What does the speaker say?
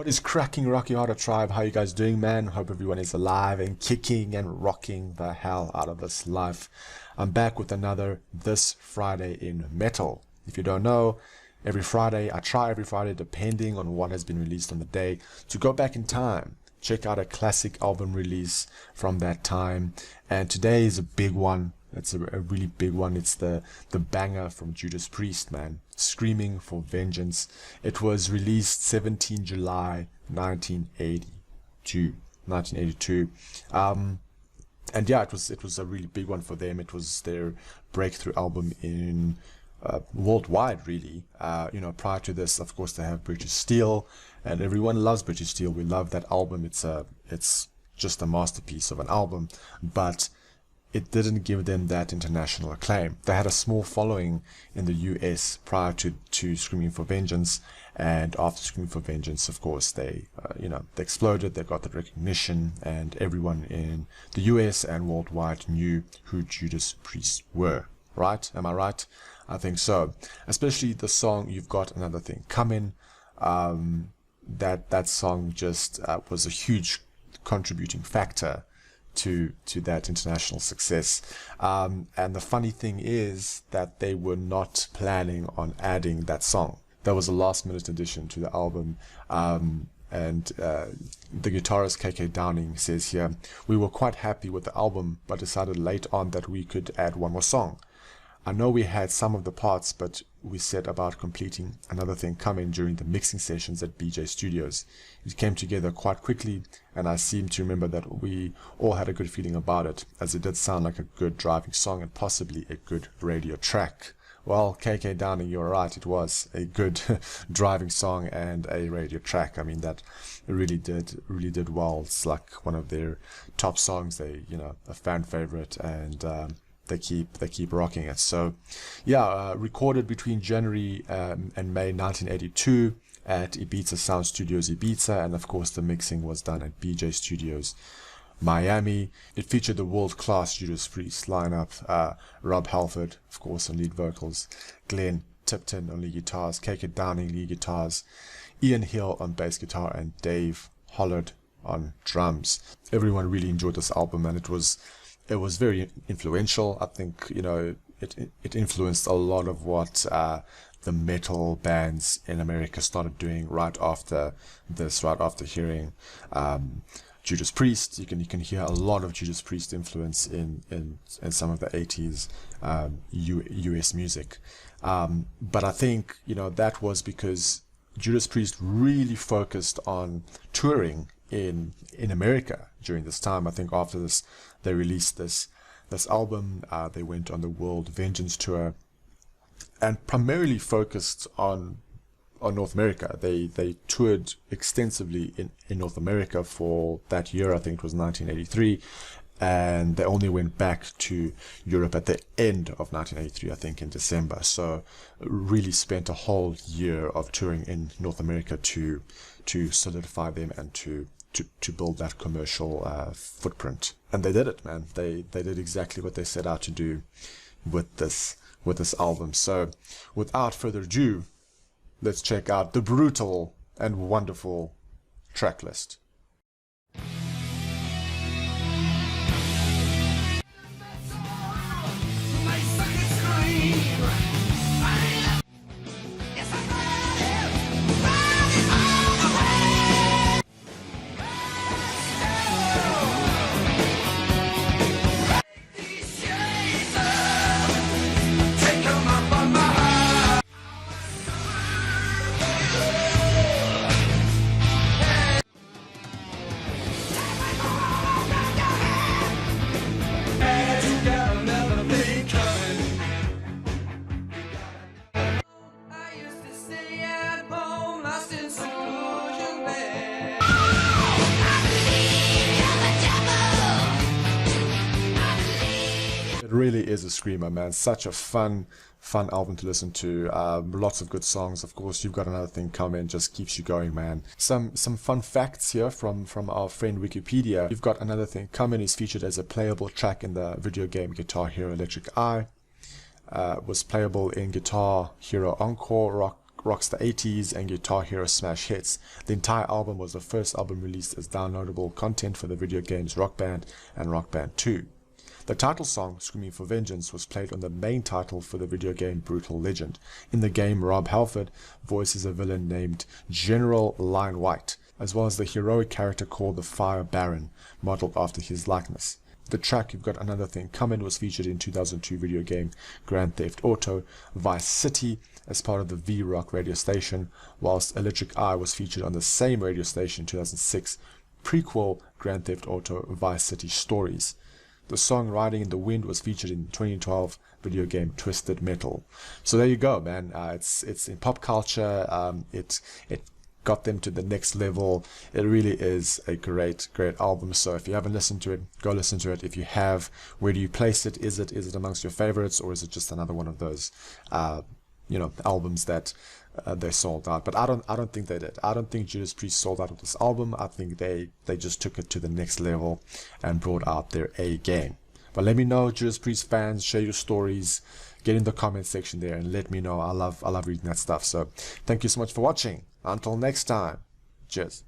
What is cracking, Rocky Harder Tribe? How you guys doing, man? Hope everyone is alive and kicking and rocking the hell out of this life. I'm back with another This Friday in Metal. If you don't know, every Friday, I try every Friday, depending on what has been released on the day, to go back in time, check out a classic album release from that time. And today is a big one. It's a really big one. It's the banger from Judas Priest, man. Screaming for Vengeance. It was released 17 July 1982. And yeah, it was a really big one for them. It was their breakthrough album in worldwide, really. Prior to this, of course, they have British Steel, and everyone loves British Steel. We love that album. It's just a masterpiece of an album, but it didn't give them that international acclaim. They had a small following in the US prior to Screaming for Vengeance, and after Screaming for Vengeance, of course, they exploded. They got the recognition, and everyone in the US and worldwide knew who Judas Priest were. Right? Am I right? I think so. Especially the song "You've Got Another Thing Coming." That song just was a huge contributing factor to that international success. And the funny thing is that they were not planning on adding that song. That was a last-minute addition to the album. And the guitarist KK Downing says here, "We were quite happy with the album, but decided late on that we could add one more song. I know we had some of the parts, but we set about completing Another Thing Coming during the mixing sessions at BJ Studios. It came together quite quickly, and I seem to remember that we all had a good feeling about it, as it did sound like a good driving song and possibly a good radio track." Well, KK Downing, you're right, it was a good driving song and a radio track. I mean, that really did well. It's like one of their top songs. They, a fan favorite, and they keep rocking it. So yeah, recorded between January and May 1982 at Ibiza Sound Studios Ibiza, and of course the mixing was done at BJ Studios Miami. It featured the world-class Judas Priest lineup, Rob Halford, of course, on lead vocals, Glenn Tipton on lead guitars, KK Downing lead guitars, Ian Hill on bass guitar, and Dave Hollard on drums. Everyone really enjoyed this album, and it was very influential. I think, it influenced a lot of what the metal bands in America started doing right after hearing Judas Priest. You can hear a lot of Judas Priest influence in some of the 80s US music. But I think, that was because Judas Priest really focused on touring in America during this time. I think after this, they released this album. They went on the World Vengeance tour and primarily focused on North America. They toured extensively in North America for that year. I think it was 1983, and they only went back to Europe at the end of 1983, I think in December. So really spent a whole year of touring in North America to solidify them and to build that commercial footprint. And they did it, man. They did exactly what they set out to do with this album. So without further ado, let's check out the brutal and wonderful track list. It really is a screamer, man. Such a fun album to listen to. Lots of good songs. Of course, You've Got Another Thing Coming just keeps you going, man. Some fun facts here from our friend Wikipedia. You've Got Another Thing Coming is featured as a playable track in the video game Guitar Hero Electric Eye. Was playable in Guitar Hero Encore, Rockstar 80s and Guitar Hero smash hits. The entire album was the first album released as downloadable content for the video games Rock Band and Rock Band 2. The title song, Screaming for Vengeance, was played on the main title for the video game Brutal Legend. In the game, Rob Halford voices a villain named General Lion White, as well as the heroic character called the Fire Baron, modeled after his likeness. The track You've Got Another Thing Coming was featured in 2002 video game Grand Theft Auto Vice City as part of the V-Rock radio station, whilst Electric Eye was featured on the same radio station in 2006 prequel Grand Theft Auto Vice City Stories. The song Riding in the Wind was featured in 2012 video game Twisted Metal. So there you go, man. It's in pop culture. It got them to the next level. It really is a great album. So if you haven't listened to it, go listen to it. If you have, where do you place it? Is it amongst your favorites, or is it just another one of those albums that they sold out? But I don't think they did. I don't think Judas Priest sold out with this album. I think they just took it to the next level and brought out their A game. But let me know, Judas Priest fans, share your stories, get in the comment section there and let me know. I love reading that stuff. So thank you so much for watching. Until next time, cheers.